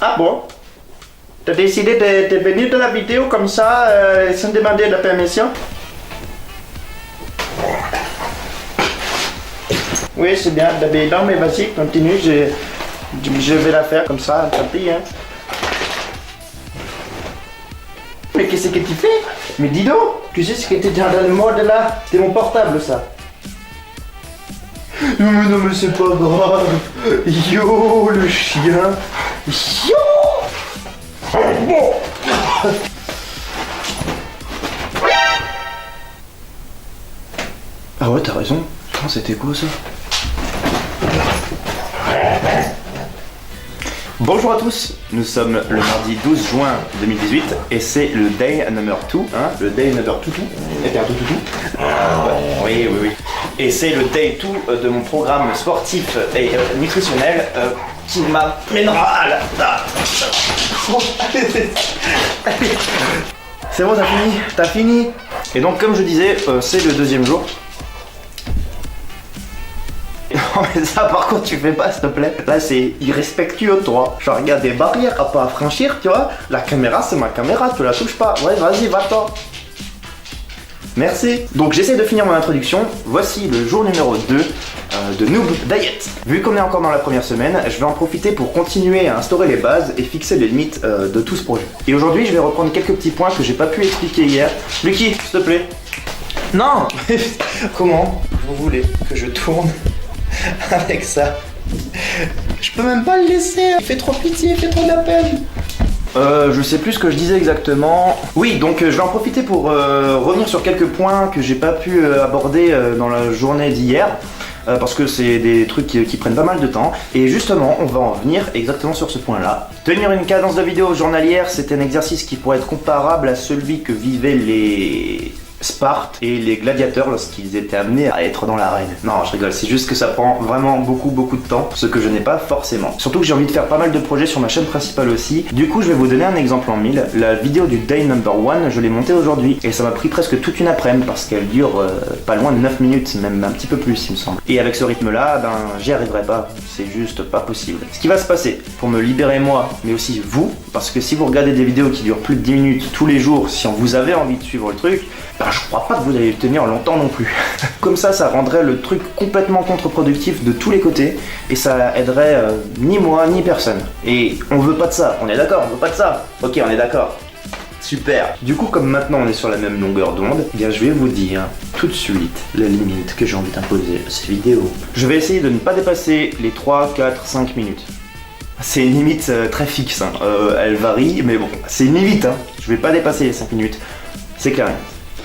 Ah bon? T'as décidé de venir de la vidéo comme ça, sans demander la permission? Oui, c'est bien. Non, mais vas-y, continue. Je vais la faire comme ça, tant pis, hein. Mais qu'est-ce que tu fais? Mais dis donc, tu sais ce qui était dans le mode là? C'était mon portable, ça. Non, mais c'est pas grave. Yo, le chien. Yo! Bon. Ah ouais, t'as raison. Putain, c'était quoi ça? Bonjour à tous, nous sommes le mardi 12 juin 2018 et c'est le day number 2, hein, le day number 2, oui. Et c'est le day 2 de mon programme sportif et nutritionnel qui m'amènera là. C'est bon, t'as fini. Et donc comme je disais, c'est le deuxième jour. Non mais ça par contre tu fais pas s'il te plaît. Là c'est irrespectueux toi. Genre il y a des barrières à pas franchir tu vois. La caméra c'est ma caméra, tu la touches pas. Ouais vas-y va-t'en. Merci. Donc j'essaie de finir mon introduction. Voici le jour numéro 2 de Noob Diet. Vu qu'on est encore dans la première semaine, je vais en profiter pour continuer à instaurer les bases et fixer les limites de tout ce projet. Et aujourd'hui je vais reprendre quelques petits points que j'ai pas pu expliquer hier. Lucky, s'il te plaît. Non. Comment vous voulez que je tourne avec ça? Je peux même pas le laisser, il fait trop pitié, il fait trop de la peine. Je sais plus ce que je disais exactement. Oui, donc je vais en profiter pour revenir sur quelques points que j'ai pas pu aborder dans la journée d'hier. Parce que c'est des trucs qui prennent pas mal de temps. Et justement, on va en venir exactement sur ce point-là. Tenir une cadence de vidéo journalière, c'est un exercice qui pourrait être comparable à celui que vivaient les Sparte et les gladiateurs lorsqu'ils étaient amenés à être dans l'arène. Non, je rigole, c'est juste que ça prend vraiment beaucoup de temps, ce que je n'ai pas forcément. Surtout que j'ai envie de faire pas mal de projets sur ma chaîne principale aussi. Du coup, je vais vous donner un exemple en 1000. La vidéo du day number 1, je l'ai montée aujourd'hui et ça m'a pris presque toute une après-midi parce qu'elle dure pas loin de 9 minutes, même un petit peu plus il me semble. Et avec ce rythme-là, ben j'y arriverai pas, c'est juste pas possible. Ce qui va se passer, pour me libérer moi, mais aussi vous, parce que si vous regardez des vidéos qui durent plus de 10 minutes tous les jours, si vous avez envie de suivre le truc, ben je crois pas que vous allez le tenir longtemps non plus. Comme ça rendrait le truc complètement contre-productif de tous les côtés et ça aiderait ni moi ni personne. Et on veut pas de ça, on est d'accord, on veut pas de ça. Ok, on est d'accord. Super. Du coup, comme maintenant on est sur la même longueur d'onde, eh bien je vais vous dire tout de suite la limite que j'ai envie d'imposer à ces vidéos. Je vais essayer de ne pas dépasser les 3, 4, 5 minutes. C'est une limite très fixe, hein. Elle varie, mais bon, c'est une limite, hein. Je vais pas dépasser les 5 minutes, c'est clair.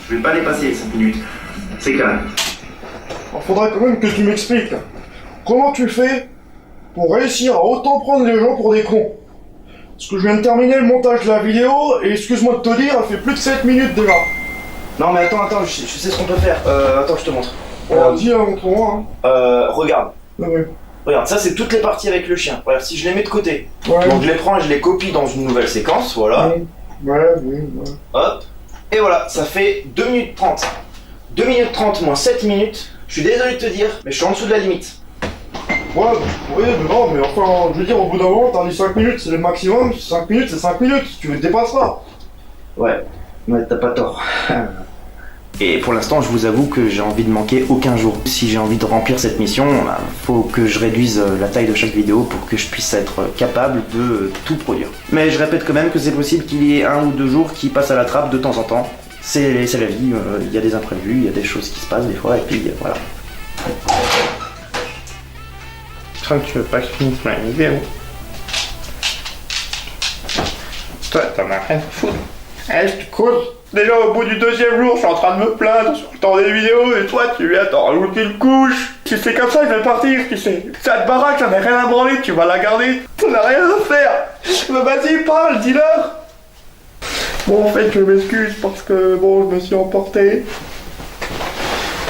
Je vais pas dépasser les 5 minutes, c'est clair. Il faudrait quand même que tu m'expliques. Comment tu fais pour réussir à autant prendre les gens pour des cons? Parce que je viens de terminer le montage de la vidéo et excuse-moi de te dire, elle fait plus de 7 minutes déjà. Non mais attends, je sais ce qu'on peut faire. Attends, je te montre. Dis, montre-moi. Regarde. Ah ouais. Regarde, ça c'est toutes les parties avec le chien. Regarde, si je les mets de côté. Ouais. Donc je les prends et je les copie dans une nouvelle séquence, voilà. Ouais. Hop. Et voilà, ça fait 2 minutes 30. 2 minutes 30 moins 7 minutes. Je suis désolé de te dire, mais je suis en dessous de la limite. Ouais, oui, mais non, mais enfin, je veux dire, au bout d'un moment, t'as dit 5 minutes, c'est le maximum. 5 minutes, c'est 5 minutes. Tu me dépasses pas. Ouais, t'as pas tort. Et pour l'instant, je vous avoue que j'ai envie de manquer aucun jour. Si j'ai envie de remplir cette mission, faut que je réduise la taille de chaque vidéo pour que je puisse être capable de tout produire. Mais je répète quand même que c'est possible qu'il y ait 1 ou 2 jours qui passent à la trappe de temps en temps. C'est la vie, il y a des imprévus, il y a des choses qui se passent des fois, et puis voilà. Je crois que tu veux pas que je finisse ma vidéo. Toi, t'en as rien à foutre. Je te cours. Déjà au bout du 2e jour, je suis en train de me plaindre sur le temps des vidéos et toi tu viens t'en rajouter une couche. Si c'est comme ça, je vais partir, tu sais. Cette baraque, j'en ai rien à branler, tu vas la garder. T'en as rien à faire. Mais vas-y, parle, dis-leur. Bon, en fait, je m'excuse parce que, bon, je me suis emporté.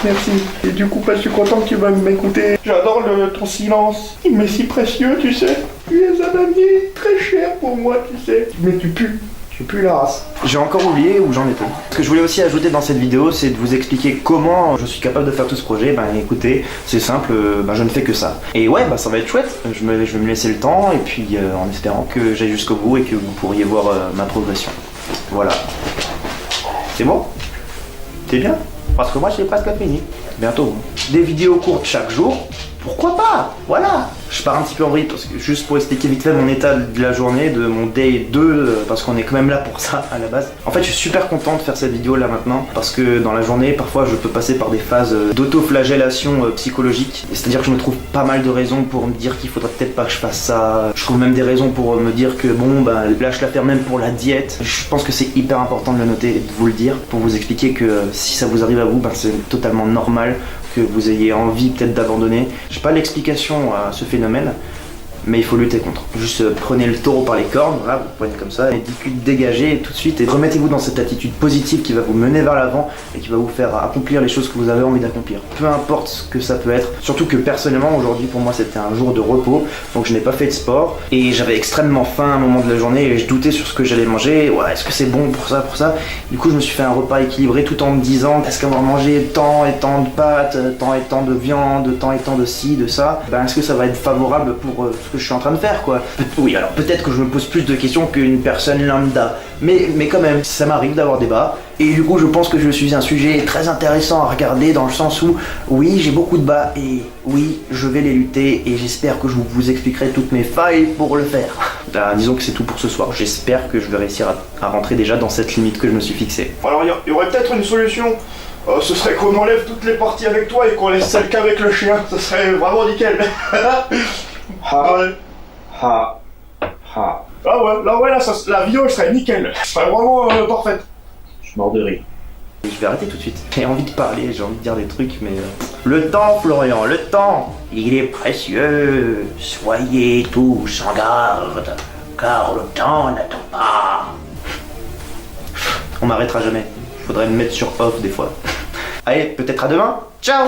Merci. Et du coup, je suis content que tu vas m'écouter. J'adore ton silence. Il m'est si précieux, tu sais. Tu es un ami très cher pour moi, tu sais. Mais tu pues. sais plus la race. J'ai encore oublié où j'en étais. Ce que je voulais aussi ajouter dans cette vidéo, c'est de vous expliquer comment je suis capable de faire tout ce projet. Ben écoutez, c'est simple, je ne fais que ça. Et ouais, ça va être chouette, je vais me laisser le temps, et puis en espérant que j'aille jusqu'au bout et que vous pourriez voir ma progression. Voilà. C'est bon? C'est bien? Parce que moi j'ai presque fini. Bientôt. Des vidéos courtes chaque jour, pourquoi pas? Voilà. Je pars un petit peu en vrille parce que juste pour expliquer vite fait mon état de la journée, de mon day 2, parce qu'on est quand même là pour ça à la base. En fait, je suis super content de faire cette vidéo là maintenant parce que dans la journée, parfois je peux passer par des phases d'autoflagellation psychologique. C'est-à-dire que je me trouve pas mal de raisons pour me dire qu'il faudrait peut-être pas que je fasse ça. Je trouve même des raisons pour me dire que bon, là je la fais même pour la diète. Je pense que c'est hyper important de le noter et de vous le dire pour vous expliquer que si ça vous arrive à vous, c'est totalement normal que vous ayez envie peut-être d'abandonner. J'ai pas l'explication à ce phénomène, mais il faut lutter contre. Juste prenez le taureau par les cornes, voilà, vous prenez comme ça, et dégagez tout de suite, et remettez-vous dans cette attitude positive qui va vous mener vers l'avant, et qui va vous faire accomplir les choses que vous avez envie d'accomplir. Peu importe ce que ça peut être, surtout que personnellement, aujourd'hui, pour moi, c'était un jour de repos, donc je n'ai pas fait de sport, et j'avais extrêmement faim à un moment de la journée, et je doutais sur ce que j'allais manger, ouais, est-ce que c'est bon pour ça? Du coup, je me suis fait un repas équilibré tout en me disant, est-ce qu'on va manger tant et tant de pâtes, tant et tant de viande, tant et tant de ci, de ça, est-ce que ça va être favorable pour ce que je suis en train de faire, quoi. Oui, alors peut-être que je me pose plus de questions qu'une personne lambda, mais quand même, ça m'arrive d'avoir des bas, et du coup je pense que je suis un sujet très intéressant à regarder dans le sens où, oui, j'ai beaucoup de bas, et oui, je vais les lutter, et j'espère que je vous expliquerai toutes mes failles pour le faire. Disons que c'est tout pour ce soir, j'espère que je vais réussir à rentrer déjà dans cette limite que je me suis fixée. Alors il y aurait peut-être une solution. Ce serait qu'on enlève toutes les parties avec toi et qu'on laisse celle qu'avec le chien, ce serait vraiment nickel. Ah ouais. Ah ouais, là, la vidéo elle serait nickel. Elle serait vraiment parfaite. Je suis mort de rire. Je vais arrêter tout de suite. J'ai envie de parler, j'ai envie de dire des trucs, mais... Le temps, Florian, le temps, il est précieux. Soyez tous en garde, car le temps n'attend pas. On m'arrêtera jamais. Il faudrait me mettre sur off des fois. Allez, peut-être à demain. Ciao.